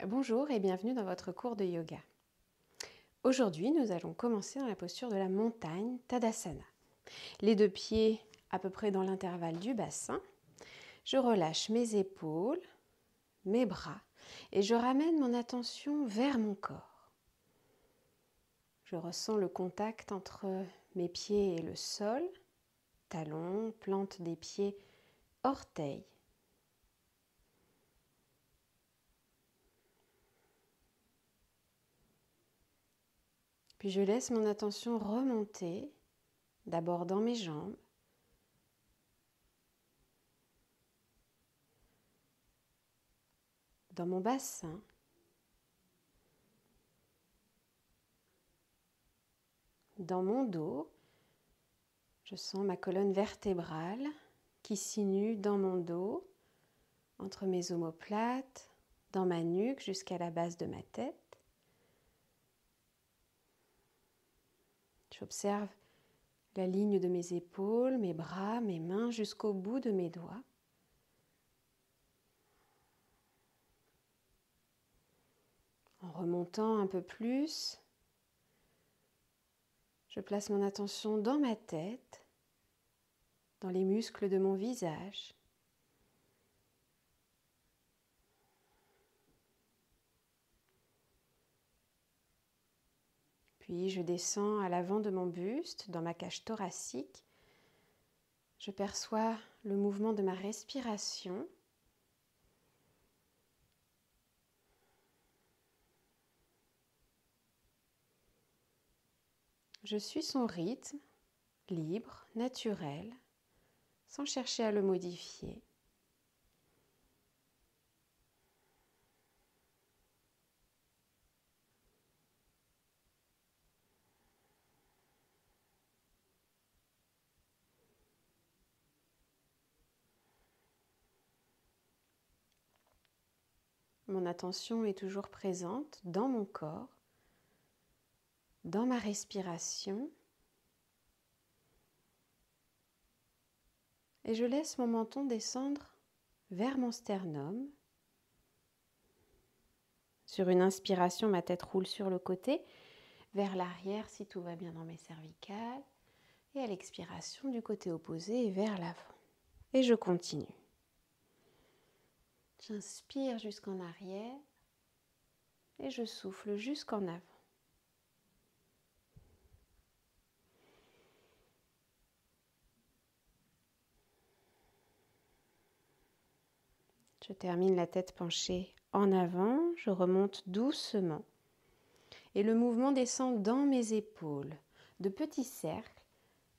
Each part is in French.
Bonjour et bienvenue dans votre cours de yoga. Aujourd'hui, nous allons commencer dans la posture de la montagne, Tadasana. Les deux pieds à peu près dans l'intervalle du bassin. Je relâche mes épaules, mes bras et je ramène mon attention vers mon corps. Je ressens le contact entre mes pieds et le sol, talons, plante des pieds, orteils. Puis je laisse mon attention remonter, d'abord dans mes jambes, dans mon bassin, dans mon dos. Je sens ma colonne vertébrale qui sinue dans mon dos, entre mes omoplates, dans ma nuque jusqu'à la base de ma tête. J'observe la ligne de mes épaules, mes bras, mes mains jusqu'au bout de mes doigts. En remontant un peu plus, je place mon attention dans ma tête, dans les muscles de mon visage. Puis je descends à l'avant de mon buste, dans ma cage thoracique. Je perçois le mouvement de ma respiration. Je suis son rythme, libre, naturel, sans chercher à le modifier. Mon attention est toujours présente dans mon corps, dans ma respiration, et je laisse mon menton descendre vers mon sternum. Sur une inspiration, ma tête roule sur le côté, vers l'arrière si tout va bien dans mes cervicales, et à l'expiration du côté opposé vers l'avant. Et je continue. J'inspire jusqu'en arrière et je souffle jusqu'en avant. Je termine la tête penchée en avant, je remonte doucement et le mouvement descend dans mes épaules, de petits cercles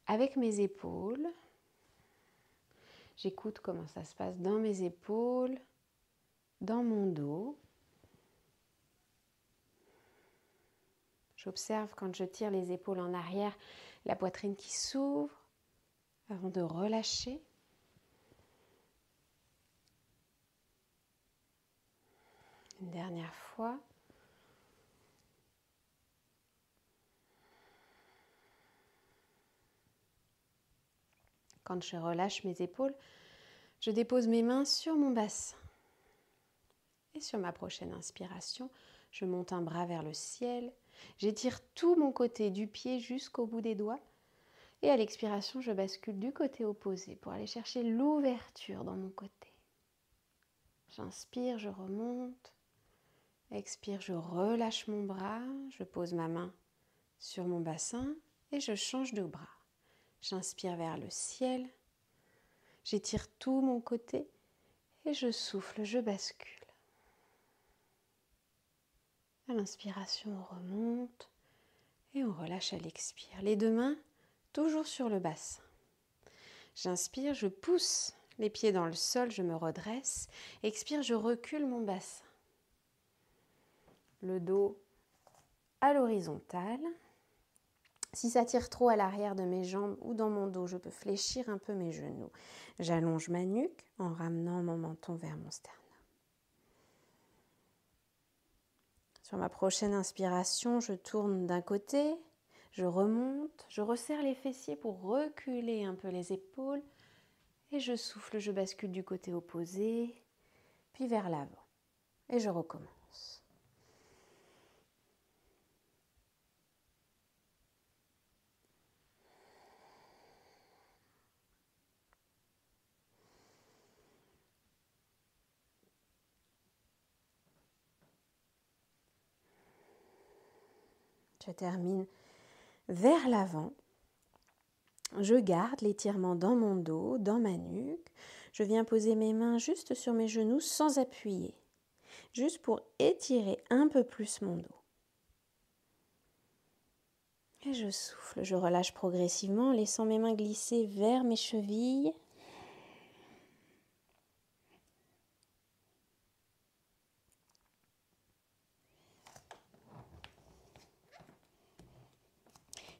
avec mes épaules. J'écoute comment ça se passe dans mes épaules, dans mon dos. J'observe quand je tire les épaules en arrière, la poitrine qui s'ouvre avant de relâcher. Une dernière fois. Quand je relâche mes épaules, je dépose mes mains sur mon bassin. Et sur ma prochaine inspiration, je monte un bras vers le ciel. J'étire tout mon côté du pied jusqu'au bout des doigts. Et à l'expiration, je bascule du côté opposé pour aller chercher l'ouverture dans mon côté. J'inspire, je remonte. Expire, je relâche mon bras. Je pose ma main sur mon bassin et je change de bras. J'inspire vers le ciel. J'étire tout mon côté et je souffle, je bascule. À l'inspiration, on remonte et on relâche à l'expire. Les deux mains toujours sur le bassin. J'inspire, je pousse les pieds dans le sol, je me redresse. Expire, je recule mon bassin. Le dos à l'horizontale. Si ça tire trop à l'arrière de mes jambes ou dans mon dos, je peux fléchir un peu mes genoux. J'allonge ma nuque en ramenant mon menton vers mon sternum. Sur ma prochaine inspiration, je tourne d'un côté, je remonte, je resserre les fessiers pour reculer un peu les épaules et je souffle, je bascule du côté opposé, puis vers l'avant et je recommence. sens. Je termine vers l'avant. Je garde l'étirement dans mon dos, dans ma nuque. Je viens poser mes mains juste sur mes genoux sans appuyer, juste pour étirer un peu plus mon dos. Et je souffle, je relâche progressivement, laissant mes mains glisser vers mes chevilles.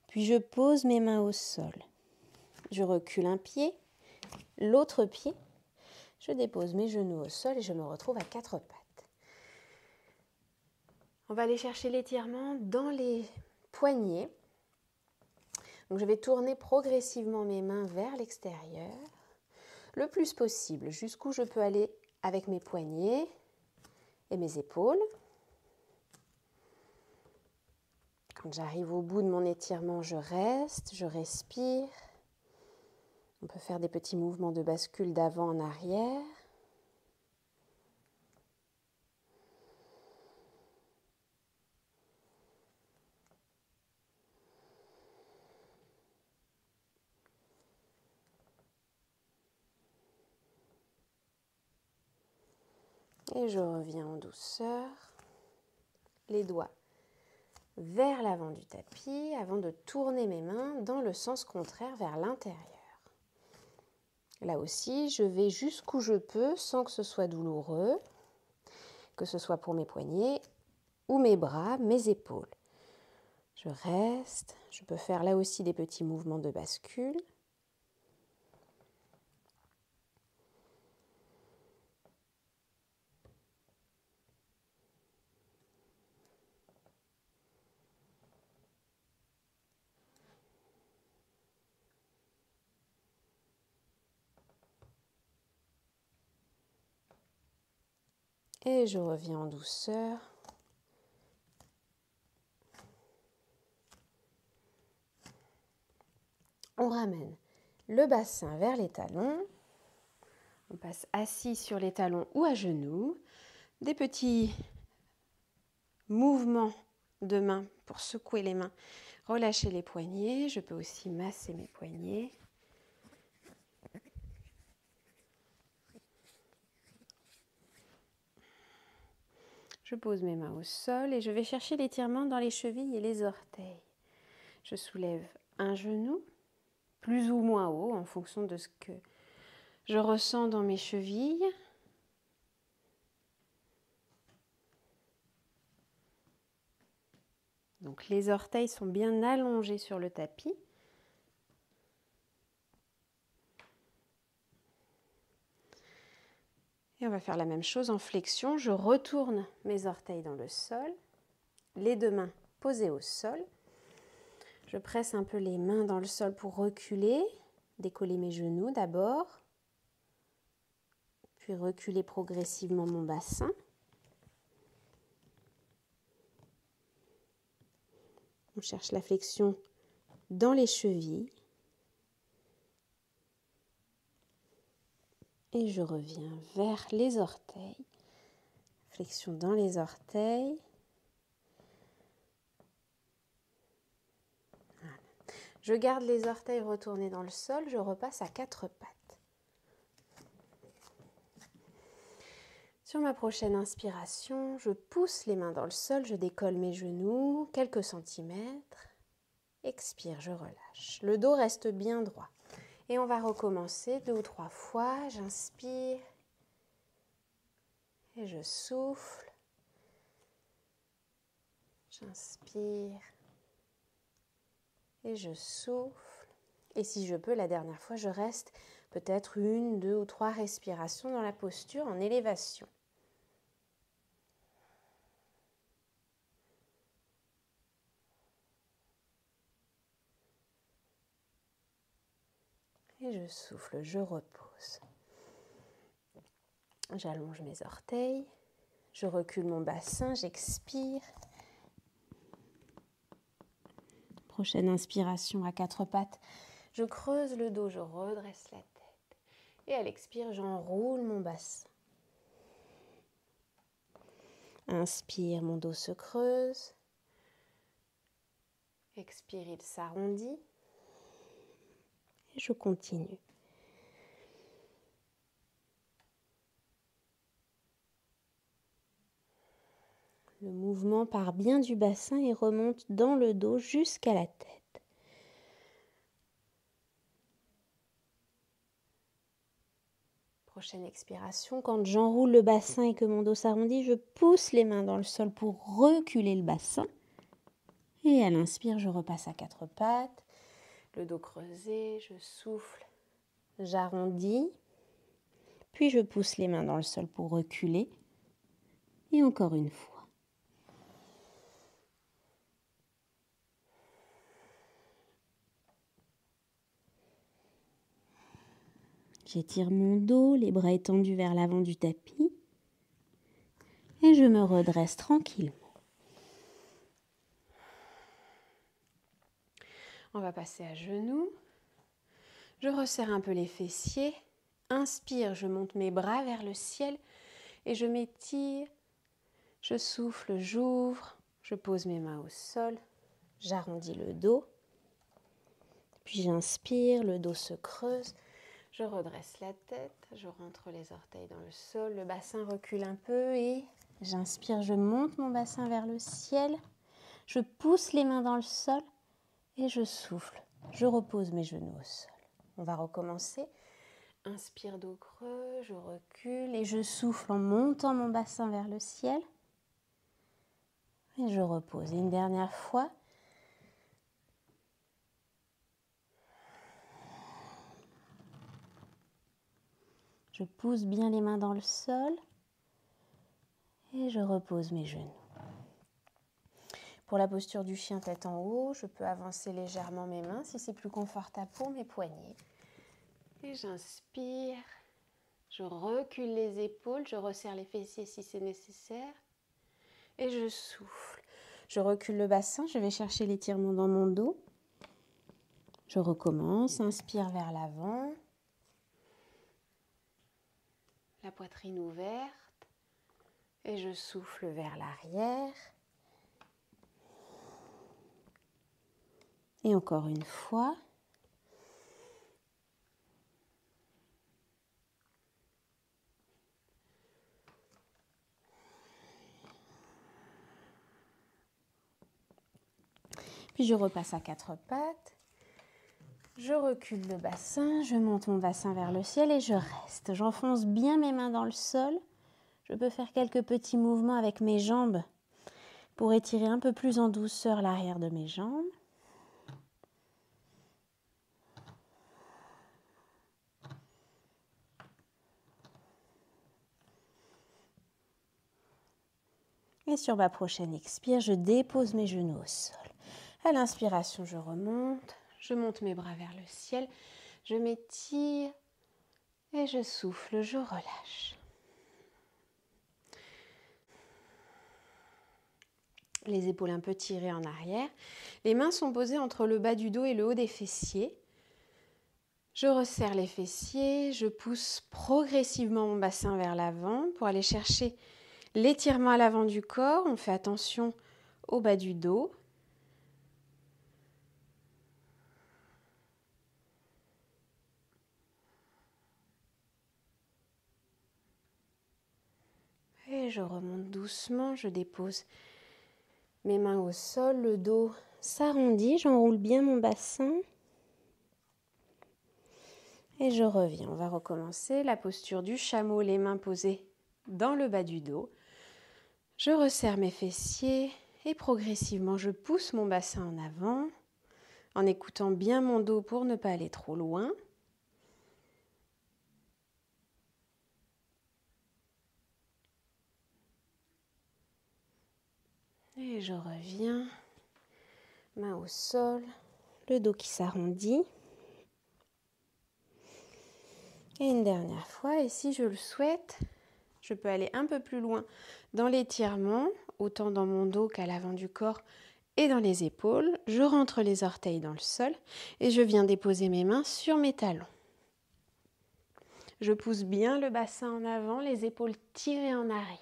Puis je pose mes mains au sol. Je recule un pied, l'autre pied. Je dépose mes genoux au sol et je me retrouve à quatre pattes. On va aller chercher l'étirement dans les poignets. Donc je vais tourner progressivement mes mains vers l'extérieur, le plus possible, jusqu'où je peux aller avec mes poignets et mes épaules. Quand j'arrive au bout de mon étirement, je reste, je respire. On peut faire des petits mouvements de bascule d'avant en arrière. Et je reviens en douceur, les doigts vers l'avant du tapis avant de tourner mes mains dans le sens contraire vers l'intérieur. Là aussi, je vais jusqu'où je peux sans que ce soit douloureux, que ce soit pour mes poignets ou mes bras, mes épaules. Je reste, je peux faire là aussi des petits mouvements de bascule. Et je reviens en douceur. On ramène le bassin vers les talons. On passe assis sur les talons ou à genoux. Des petits mouvements de main pour secouer les mains. Relâcher les poignets. Je peux aussi masser mes poignets. Je pose mes mains au sol et je vais chercher l'étirement dans les chevilles et les orteils. Je soulève un genou, plus ou moins haut en fonction de ce que je ressens dans mes chevilles. Donc les orteils sont bien allongés sur le tapis. Et on va faire la même chose en flexion. Je retourne mes orteils dans le sol, les deux mains posées au sol. Je presse un peu les mains dans le sol pour reculer, décoller mes genoux d'abord, puis reculer progressivement mon bassin. On cherche la flexion dans les chevilles. Et je reviens vers les orteils. Flexion dans les orteils. Voilà. Je garde les orteils retournés dans le sol. Je repasse à quatre pattes. Sur ma prochaine inspiration, je pousse les mains dans le sol. Je décolle mes genoux quelques centimètres. Expire, je relâche. Le dos reste bien droit. Et on va recommencer 2 ou 3 fois. J'inspire et je souffle. J'inspire et je souffle. Et si je peux, la dernière fois, je reste peut-être 1, 2 ou 3 respirations dans la posture en élévation. Et je souffle, je repose. J'allonge mes orteils, Je recule mon bassin, j'expire. Prochaine inspiration à quatre pattes. Je creuse le dos, je redresse la tête. Et à l'expire, j'enroule mon bassin. Inspire, mon dos se creuse. Expire, il s'arrondit. Et je continue. Le mouvement part bien du bassin et remonte dans le dos jusqu'à la tête. Prochaine expiration, quand j'enroule le bassin et que mon dos s'arrondit, je pousse les mains dans le sol pour reculer le bassin. Et à l'inspire, je repasse à quatre pattes, le dos creusé, je souffle, j'arrondis, puis je pousse les mains dans le sol pour reculer. Et encore une fois. J'étire mon dos, les bras étendus vers l'avant du tapis. Et je me redresse tranquillement. On va passer à genoux. Je resserre un peu les fessiers. Inspire, je monte mes bras vers le ciel et je m'étire. Je souffle, j'ouvre. Je pose mes mains au sol. J'arrondis le dos. Puis j'inspire, le dos se creuse. Je redresse la tête, je rentre les orteils dans le sol, le bassin recule un peu et j'inspire, je monte mon bassin vers le ciel, je pousse les mains dans le sol et je souffle, je repose mes genoux au sol. On va recommencer. Inspire, dos creux, je recule et je souffle en montant mon bassin vers le ciel et je repose. Et une dernière fois. Je pousse bien les mains dans le sol et je repose mes genoux. Pour la posture du chien tête en haut, je peux avancer légèrement mes mains si c'est plus confortable pour mes poignets. Et j'inspire, je recule les épaules, je resserre les fessiers si c'est nécessaire. Et je souffle. Je recule le bassin, je vais chercher l'étirement dans mon dos. Je recommence, inspire vers l'avant. La poitrine ouverte. Et je souffle vers l'arrière. Et encore une fois. Puis je repasse à quatre pattes. Je recule le bassin, je monte mon bassin vers le ciel et je reste. J'enfonce bien mes mains dans le sol. Je peux faire quelques petits mouvements avec mes jambes pour étirer un peu plus en douceur l'arrière de mes jambes. Et sur ma prochaine expire, je dépose mes genoux au sol. À l'inspiration, je remonte. Je monte mes bras vers le ciel. Je m'étire et je souffle, je relâche. Les épaules un peu tirées en arrière. Les mains sont posées entre le bas du dos et le haut des fessiers. Je resserre les fessiers, je pousse progressivement mon bassin vers l'avant pour aller chercher l'étirement à l'avant du corps. On fait attention au bas du dos. Et je remonte doucement, je dépose mes mains au sol, le dos s'arrondit, j'enroule bien mon bassin. Et je reviens, on va recommencer la posture du chameau, les mains posées dans le bas du dos. Je resserre mes fessiers et progressivement je pousse mon bassin en avant en écoutant bien mon dos pour ne pas aller trop loin. Et je reviens, main au sol, le dos qui s'arrondit. Et une dernière fois, et si je le souhaite, Je peux aller un peu plus loin dans l'étirement, autant dans mon dos qu'à l'avant du corps et dans les épaules. Je rentre les orteils dans le sol et je viens déposer mes mains sur mes talons. Je pousse bien le bassin en avant, les épaules tirées en arrière.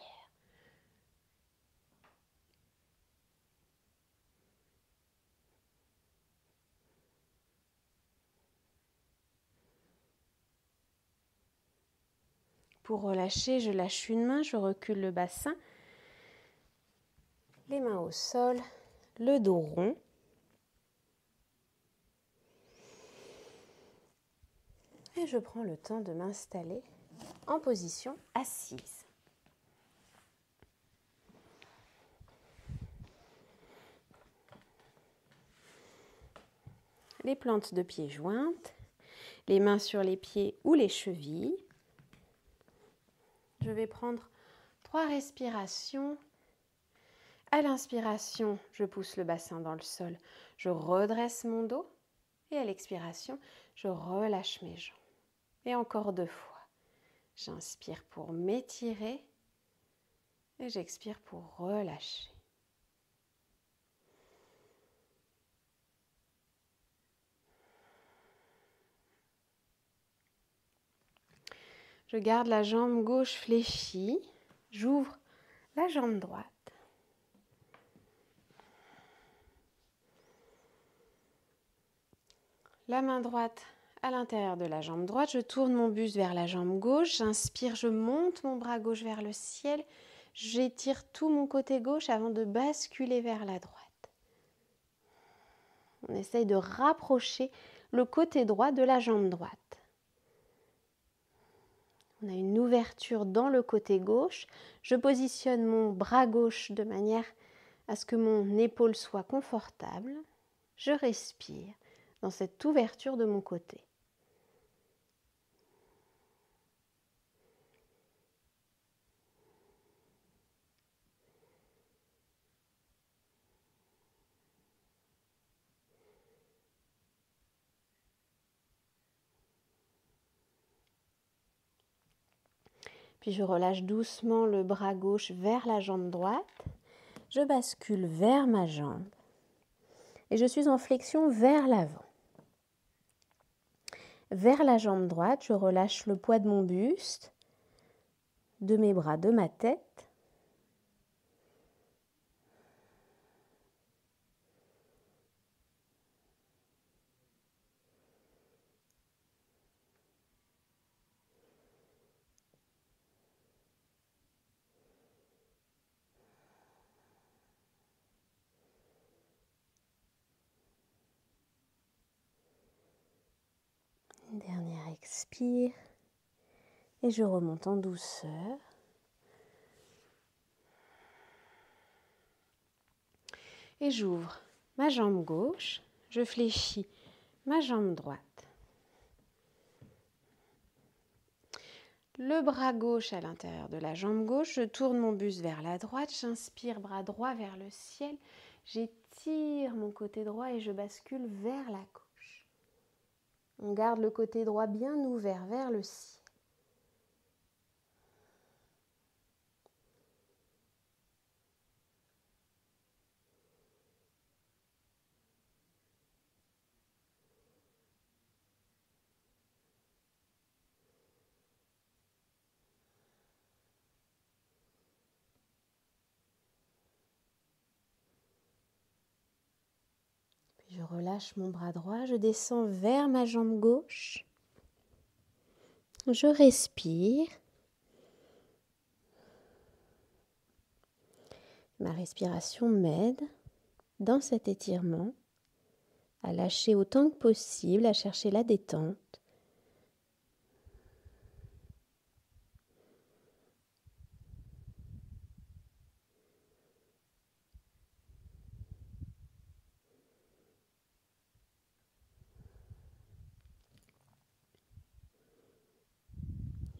Pour relâcher, je lâche une main, je recule le bassin, les mains au sol, le dos rond. Et je prends le temps de m'installer en position assise. Les plantes de pieds jointes, les mains sur les pieds ou les chevilles. Je vais prendre 3 respirations. À l'inspiration, je pousse le bassin dans le sol, je redresse mon dos et à l'expiration, je relâche mes jambes. Et encore 2 fois. J'inspire pour m'étirer et j'expire pour relâcher. Je garde la jambe gauche fléchie, j'ouvre la jambe droite. La main droite à l'intérieur de la jambe droite, je tourne mon buste vers la jambe gauche, j'inspire, je monte mon bras gauche vers le ciel, j'étire tout mon côté gauche avant de basculer vers la droite. On essaye de rapprocher le côté droit de la jambe droite. On a une ouverture dans le côté gauche. Je positionne mon bras gauche de manière à ce que mon épaule soit confortable. Je respire dans cette ouverture de mon côté. Puis je relâche doucement le bras gauche vers la jambe droite. Je bascule vers ma jambe. Et je suis en flexion vers l'avant. Vers la jambe droite, je relâche le poids de mon buste, de mes bras, de ma tête. Une dernière expire. Et je remonte en douceur. Et j'ouvre ma jambe gauche, je fléchis ma jambe droite. Le bras gauche à l'intérieur de la jambe gauche, je tourne mon buste vers la droite, j'inspire bras droit vers le ciel, j'étire mon côté droit et je bascule vers la gauche. On garde le côté droit bien ouvert vers le ciel. Je relâche mon bras droit, je descends vers ma jambe gauche. Je respire. Ma respiration m'aide dans cet étirement à lâcher autant que possible, à chercher la détente.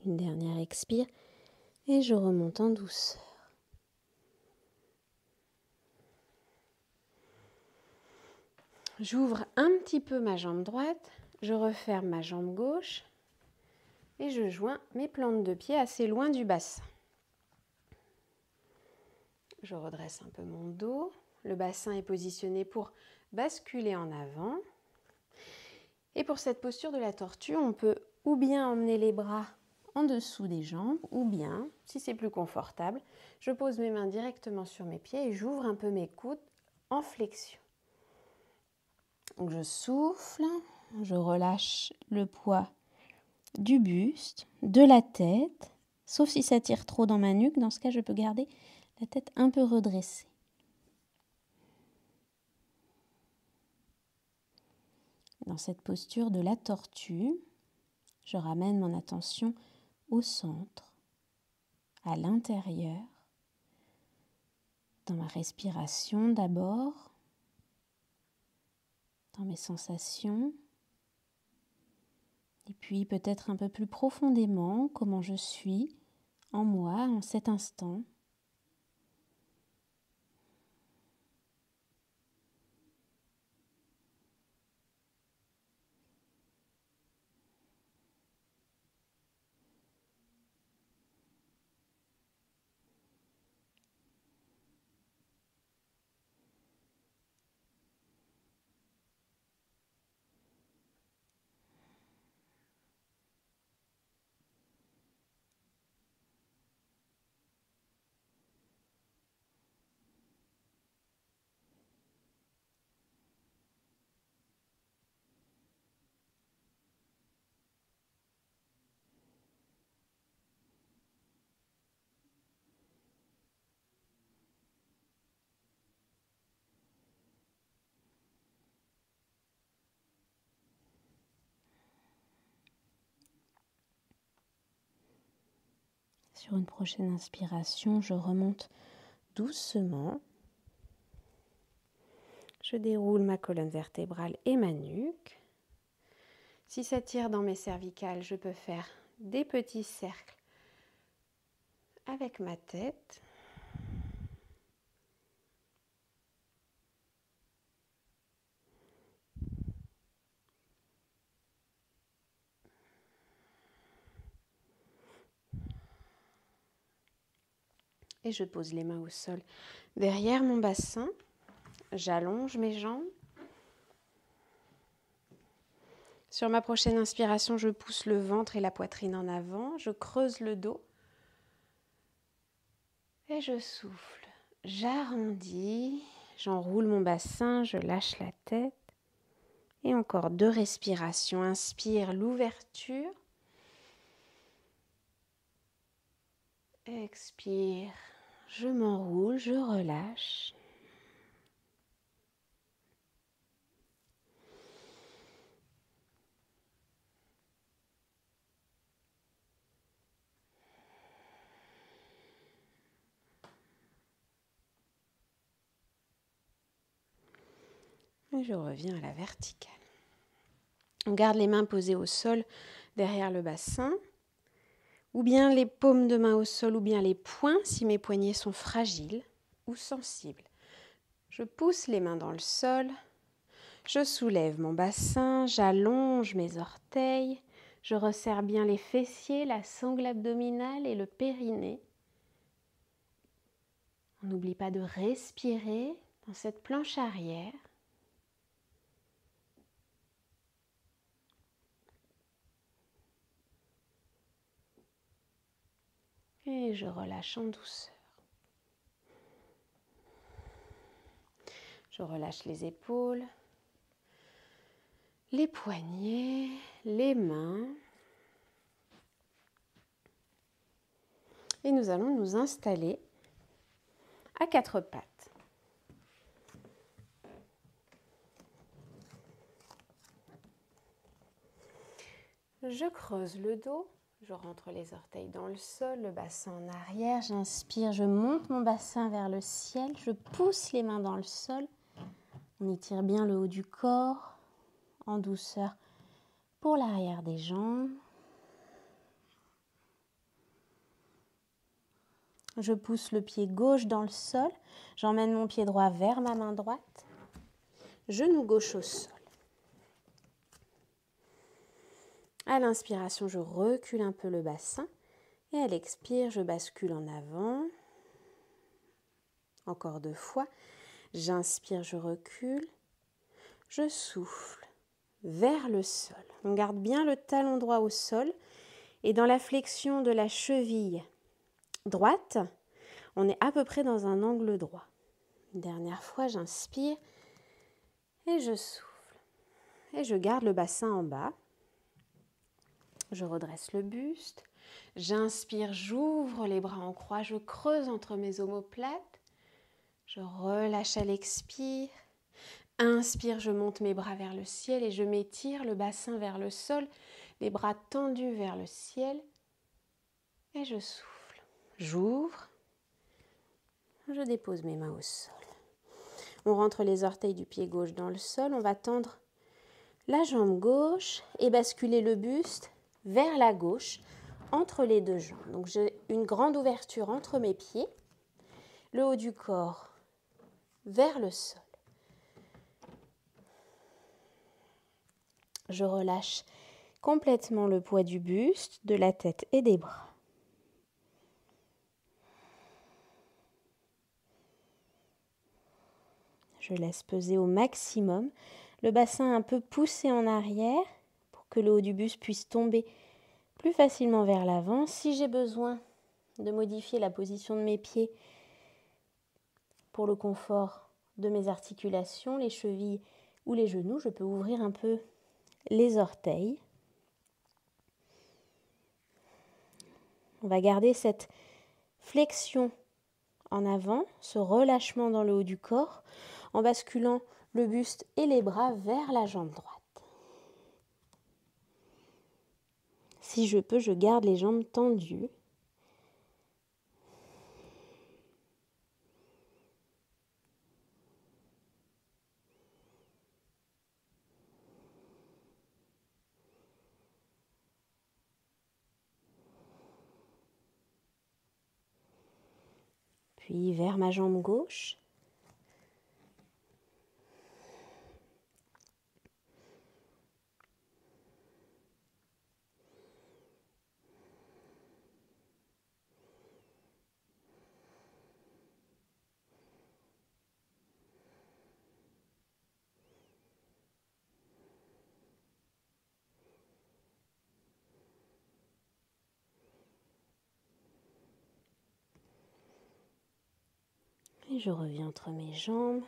Une dernière expire et je remonte en douceur. J'ouvre un petit peu ma jambe droite, je referme ma jambe gauche et je joins mes plantes de pied assez loin du bassin. Je redresse un peu mon dos. Le bassin est positionné pour basculer en avant. Et pour cette posture de la tortue, on peut ou bien emmener les bras en dessous des jambes, ou bien, si c'est plus confortable, je pose mes mains directement sur mes pieds et j'ouvre un peu mes coudes en flexion. Donc je souffle, je relâche le poids du buste, de la tête, sauf si ça tire trop dans ma nuque. Dans ce cas, je peux garder la tête un peu redressée. Dans cette posture de la tortue, je ramène mon attention au centre, à l'intérieur, dans ma respiration d'abord, dans mes sensations, et puis peut-être un peu plus profondément comment je suis en moi en cet instant. Sur une prochaine inspiration, je remonte doucement. Je déroule ma colonne vertébrale et ma nuque. Si ça tire dans mes cervicales, je peux faire des petits cercles avec ma tête. Et je pose les mains au sol derrière mon bassin. J'allonge mes jambes. Sur ma prochaine inspiration, je pousse le ventre et la poitrine en avant. Je creuse le dos. Et je souffle. J'arrondis. J'enroule mon bassin. Je lâche la tête. Et encore 2 respirations. Inspire l'ouverture. Expire. Je m'enroule. Je relâche. Et je reviens à la verticale. On garde les mains posées au sol derrière le bassin, ou bien les paumes de main au sol, ou bien les poings si mes poignets sont fragiles ou sensibles. Je pousse les mains dans le sol, je soulève mon bassin, j'allonge mes orteils, je resserre bien les fessiers, la sangle abdominale et le périnée. On n'oublie pas de respirer dans cette planche arrière. Et je relâche en douceur. Je relâche les épaules, les poignets, les mains. Et nous allons nous installer à 4 pattes. Je creuse le dos, je rentre les orteils dans le sol, le bassin en arrière, j'inspire, je monte mon bassin vers le ciel, je pousse les mains dans le sol, on étire bien le haut du corps, en douceur pour l'arrière des jambes. Je pousse le pied gauche dans le sol, j'emmène mon pied droit vers ma main droite, genou gauche au sol. À l'inspiration, je recule un peu le bassin et à l'expire, je bascule en avant. Encore 2 fois. J'inspire, je recule. Je souffle vers le sol. On garde bien le talon droit au sol. Et dans la flexion de la cheville droite, on est à peu près dans un angle droit. Une dernière fois, j'inspire et je souffle. Et je garde le bassin en bas. Je redresse le buste. J'inspire, j'ouvre les bras en croix, je creuse entre mes omoplates. Je relâche à l'expire. Inspire, je monte mes bras vers le ciel et je m'étire, le bassin vers le sol, les bras tendus vers le ciel. Et je souffle. J'ouvre. Je dépose mes mains au sol. On rentre les orteils du pied gauche dans le sol. On va tendre la jambe gauche et basculer le buste vers la gauche entre les 2 jambes. Donc j'ai une grande ouverture entre mes pieds. Le haut du corps vers le sol. Je relâche complètement le poids du buste, de la tête et des bras. Je laisse peser au maximum. Le bassin un peu poussé en arrière pour que le haut du buste puisse tomber plus facilement vers l'avant. Si j'ai besoin de modifier la position de mes pieds pour le confort de mes articulations, les chevilles ou les genoux, je peux ouvrir un peu les orteils. On va garder cette flexion en avant, ce relâchement dans le haut du corps, en basculant le buste et les bras vers la jambe droite. Si je peux, je garde les jambes tendues. Puis vers ma jambe gauche. Et je reviens entre mes jambes.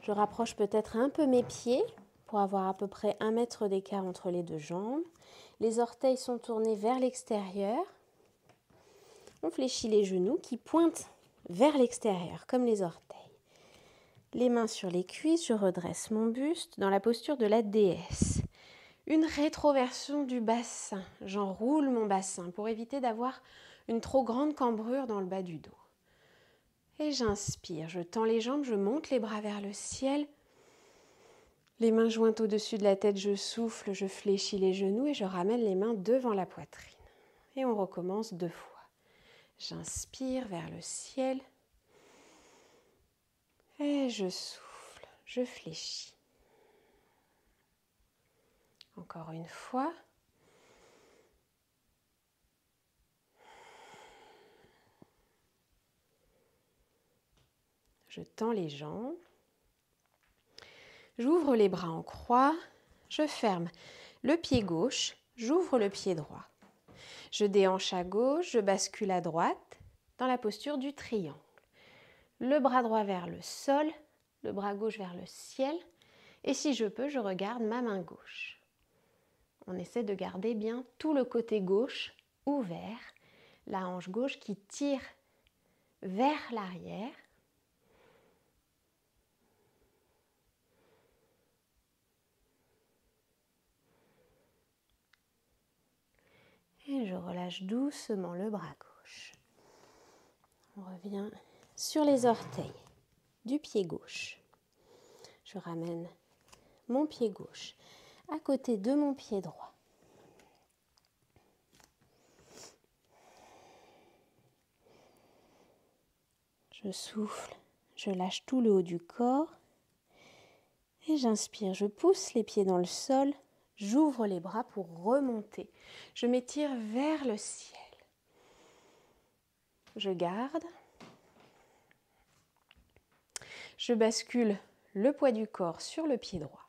Je rapproche peut-être un peu mes pieds pour avoir à peu près 1 mètre d'écart entre les 2 jambes. Les orteils sont tournés vers l'extérieur. On fléchit les genoux qui pointent vers l'extérieur, comme les orteils. Les mains sur les cuisses, je redresse mon buste dans la posture de la déesse. Une rétroversion du bassin. J'enroule mon bassin pour éviter d'avoir une trop grande cambrure dans le bas du dos. Et j'inspire, je tends les jambes, je monte les bras vers le ciel. Les mains jointes au-dessus de la tête, je souffle, je fléchis les genoux et je ramène les mains devant la poitrine. Et on recommence 2 fois. J'inspire vers le ciel. Et je souffle, je fléchis. Encore une fois. Je tends les jambes. J'ouvre les bras en croix. Je ferme le pied gauche. J'ouvre le pied droit. Je déhanche à gauche. Je bascule à droite dans la posture du triangle. Le bras droit vers le sol. Le bras gauche vers le ciel. Et si je peux, je regarde ma main gauche. On essaie de garder bien tout le côté gauche ouvert. La hanche gauche qui tire vers l'arrière. Et je relâche doucement le bras gauche. On revient sur les orteils du pied gauche. Je ramène mon pied gauche à côté de mon pied droit. Je souffle, je lâche tout le haut du corps. Et j'inspire, je pousse les pieds dans le sol. J'ouvre les bras pour remonter. Je m'étire vers le ciel. Je garde. Je bascule le poids du corps sur le pied droit.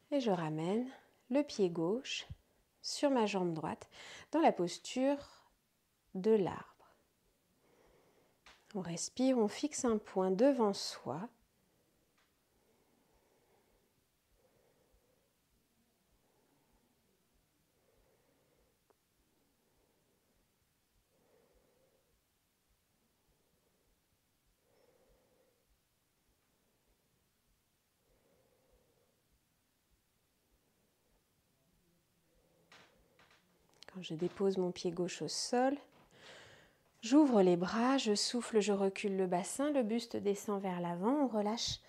Et je ramène le pied gauche sur ma jambe droite dans la posture de l'arbre. On respire, on fixe un point devant soi. Quand je dépose mon pied gauche au sol, j'ouvre les bras, je souffle, je recule le bassin, le buste descend vers l'avant, on relâche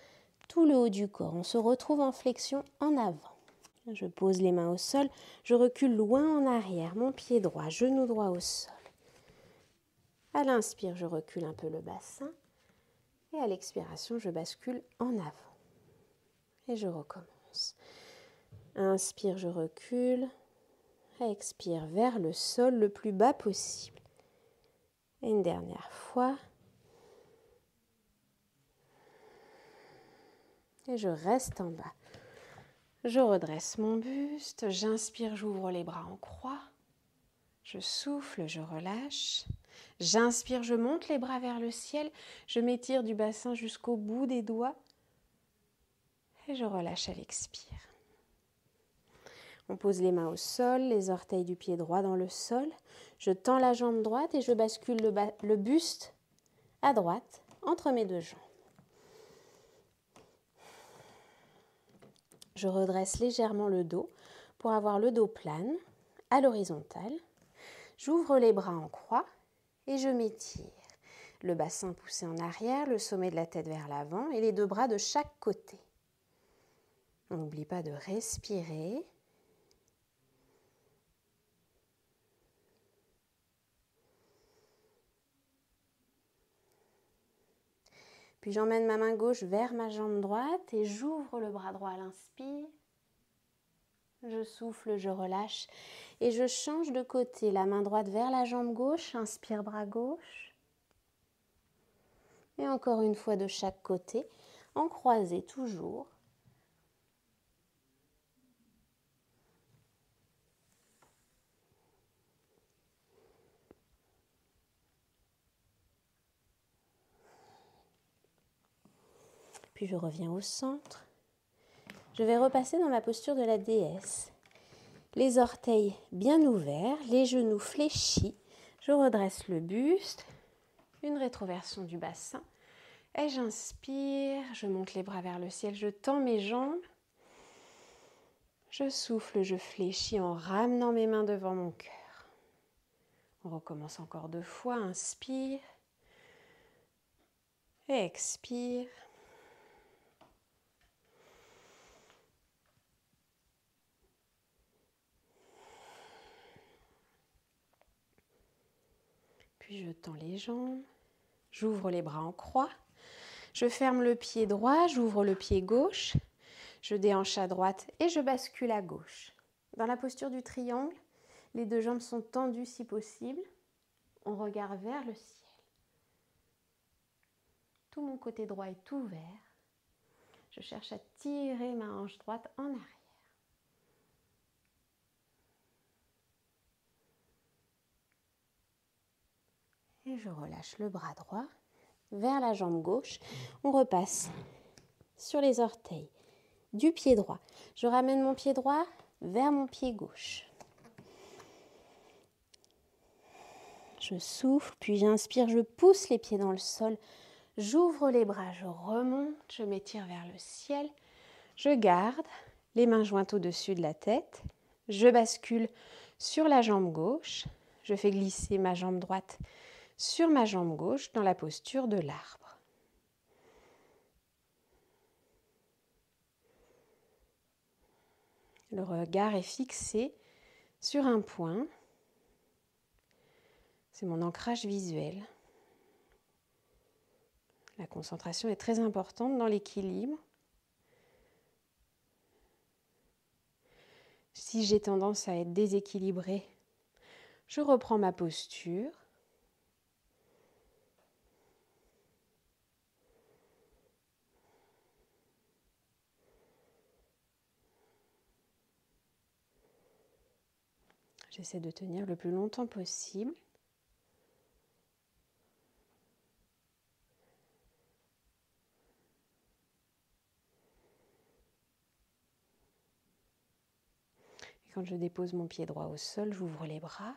tout le haut du corps. On se retrouve en flexion en avant. Je pose les mains au sol, je recule loin en arrière, mon pied droit, genou droit au sol. À l'inspire, je recule un peu le bassin et à l'expiration, je bascule en avant. Et je recommence. Inspire, je recule. Expire vers le sol le plus bas possible. Et une dernière fois. Et je reste en bas. Je redresse mon buste. J'inspire, j'ouvre les bras en croix. Je souffle, je relâche. J'inspire, je monte les bras vers le ciel. Je m'étire du bassin jusqu'au bout des doigts. Et je relâche à l'expire. On pose les mains au sol, les orteils du pied droit dans le sol. Je tends la jambe droite et je bascule le buste à droite entre mes deux jambes. Je redresse légèrement le dos pour avoir le dos plane à l'horizontale. J'ouvre les bras en croix et je m'étire. Le bassin poussé en arrière, le sommet de la tête vers l'avant et les deux bras de chaque côté. On n'oublie pas de respirer. Puis j'emmène ma main gauche vers ma jambe droite et j'ouvre le bras droit à l'inspire. Je souffle, je relâche et je change de côté. La main droite vers la jambe gauche, inspire bras gauche. Et encore une fois de chaque côté, en croisé toujours. Puis je reviens au centre. Je vais repasser dans ma posture de la déesse. Les orteils bien ouverts, les genoux fléchis. Je redresse le buste, une rétroversion du bassin. Et j'inspire, je monte les bras vers le ciel, je tends mes jambes. Je souffle, je fléchis en ramenant mes mains devant mon cœur. On recommence encore 2 fois. Inspire. Et expire. Puis je tends les jambes. J'ouvre les bras en croix. Je ferme le pied droit, j'ouvre le pied gauche. Je déhanche à droite et je bascule à gauche. Dans la posture du triangle, les 2 jambes sont tendues si possible. On regarde vers le ciel. Tout mon côté droit est ouvert. Je cherche à tirer ma hanche droite en arrière. Et je relâche le bras droit vers la jambe gauche. On repasse sur les orteils du pied droit. Je ramène mon pied droit vers mon pied gauche. Je souffle, puis j'inspire, je pousse les pieds dans le sol. J'ouvre les bras, je remonte, je m'étire vers le ciel. Je garde les mains jointes au-dessus de la tête. Je bascule sur la jambe gauche. Je fais glisser ma jambe droite sur ma jambe gauche dans la posture de l'arbre. Le regard est fixé sur un point. C'est mon ancrage visuel. La concentration est très importante dans l'équilibre. Si j'ai tendance à être déséquilibrée, je reprends ma posture. J'essaie de tenir le plus longtemps possible. Et quand je dépose mon pied droit au sol, j'ouvre les bras,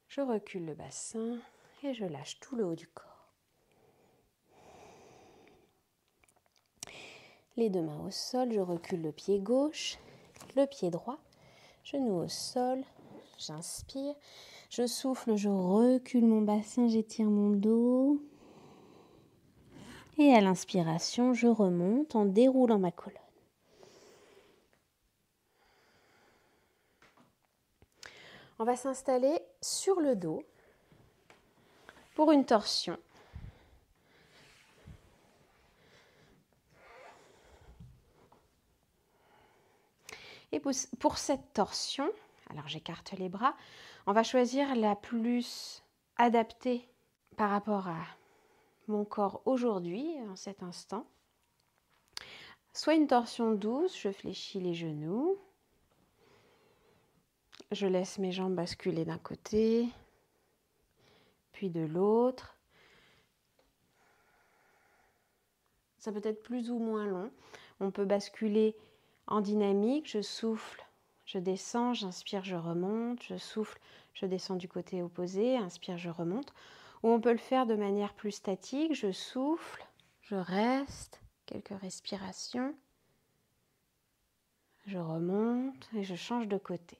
je recule le bassin et je lâche tout le haut du corps. Les deux mains au sol, je recule le pied gauche, le pied droit, genou au sol, j'inspire, je souffle, je recule mon bassin, j'étire mon dos. Et à l'inspiration, je remonte en déroulant ma colonne. On va s'installer sur le dos pour une torsion. Et pour cette torsion, alors j'écarte les bras, on va choisir la plus adaptée par rapport à mon corps aujourd'hui, en cet instant. Soit une torsion douce, je fléchis les genoux, je laisse mes jambes basculer d'un côté, puis de l'autre. Ça peut être plus ou moins long. On peut basculer en dynamique, je souffle, je descends, j'inspire, je remonte, je souffle, je descends du côté opposé, inspire, je remonte. Ou on peut le faire de manière plus statique, je souffle, je reste, quelques respirations, je remonte et je change de côté.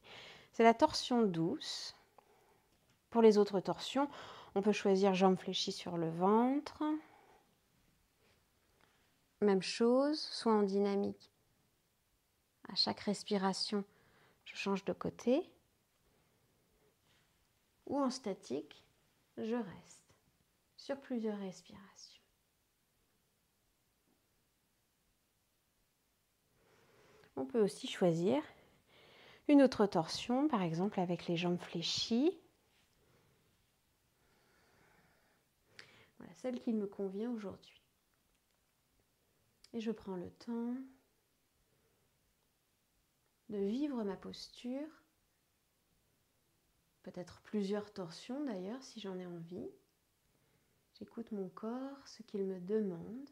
C'est la torsion douce. Pour les autres torsions, on peut choisir jambes fléchies sur le ventre. Même chose, soit en dynamique. À chaque respiration, je change de côté. Ou en statique, je reste sur plusieurs respirations. On peut aussi choisir une autre torsion, par exemple avec les jambes fléchies. Voilà, celle qui me convient aujourd'hui. Et je prends le temps de vivre ma posture, peut-être plusieurs torsions d'ailleurs si j'en ai envie. J'écoute mon corps, ce qu'il me demande.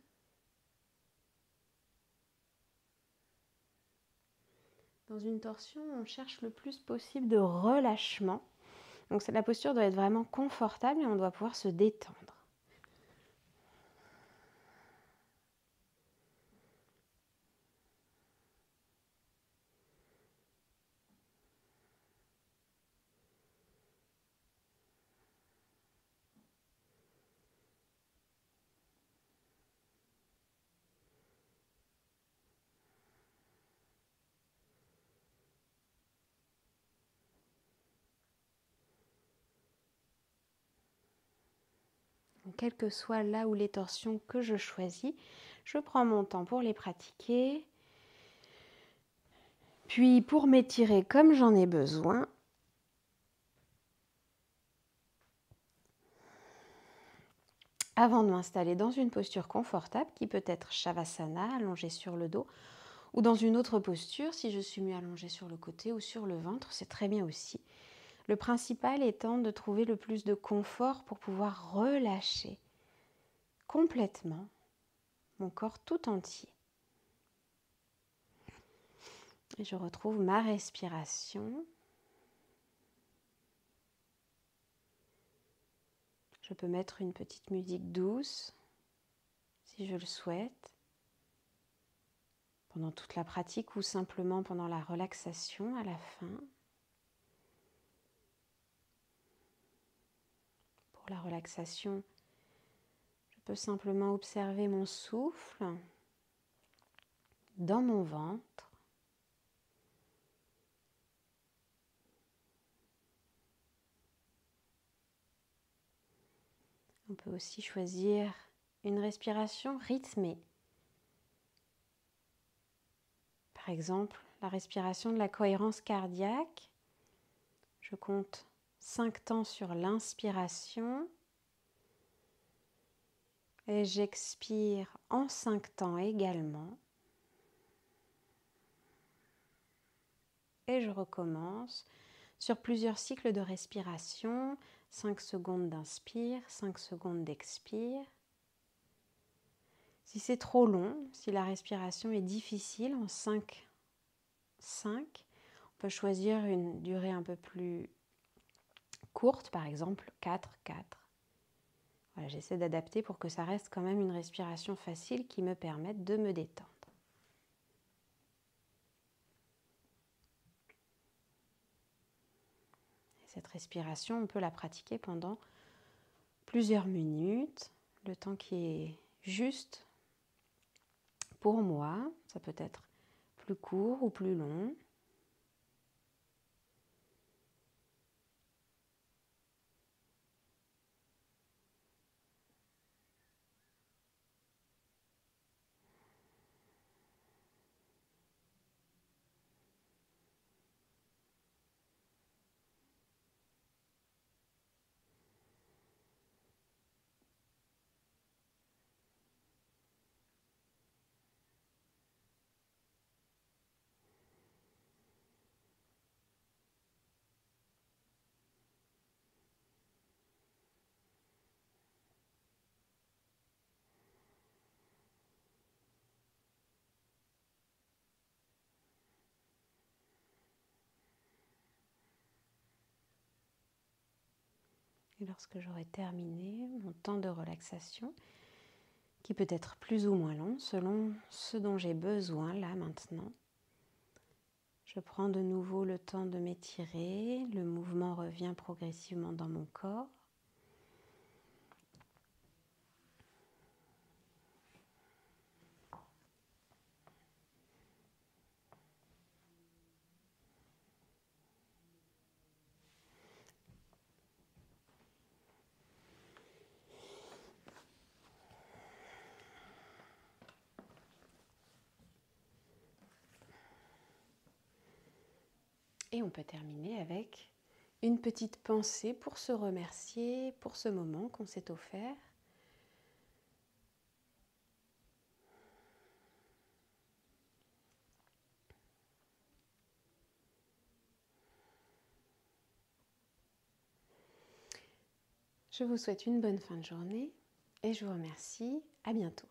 Dans une torsion, on cherche le plus possible de relâchement. Donc la posture doit être vraiment confortable et on doit pouvoir se détendre. Donc, quel que soit là où les torsions que je choisis, je prends mon temps pour les pratiquer. Puis pour m'étirer comme j'en ai besoin, avant de m'installer dans une posture confortable qui peut être Shavasana, allongé sur le dos, ou dans une autre posture, si je suis mieux allongée sur le côté ou sur le ventre, c'est très bien aussi. Le principal étant de trouver le plus de confort pour pouvoir relâcher complètement mon corps tout entier. Et je retrouve ma respiration. Je peux mettre une petite musique douce si je le souhaite, pendant toute la pratique ou simplement pendant la relaxation à la fin. Pour la relaxation, je peux simplement observer mon souffle dans mon ventre. On peut aussi choisir une respiration rythmée. Par exemple, la respiration de la cohérence cardiaque. Je compte 5 temps sur l'inspiration et j'expire en 5 temps également. Et je recommence sur plusieurs cycles de respiration, 5 secondes d'inspire, 5 secondes d'expire. Si c'est trop long, si la respiration est difficile en 5, on peut choisir une durée un peu plus courte, par exemple 4, 4. Voilà, j'essaie d'adapter pour que ça reste quand même une respiration facile qui me permette de me détendre. Cette respiration, on peut la pratiquer pendant plusieurs minutes, le temps qui est juste pour moi. Ça peut être plus court ou plus long. Et lorsque j'aurai terminé mon temps de relaxation, qui peut être plus ou moins long selon ce dont j'ai besoin là maintenant, je prends de nouveau le temps de m'étirer, le mouvement revient progressivement dans mon corps. Et on peut terminer avec une petite pensée pour se remercier pour ce moment qu'on s'est offert. Je vous souhaite une bonne fin de journée et je vous remercie. À bientôt.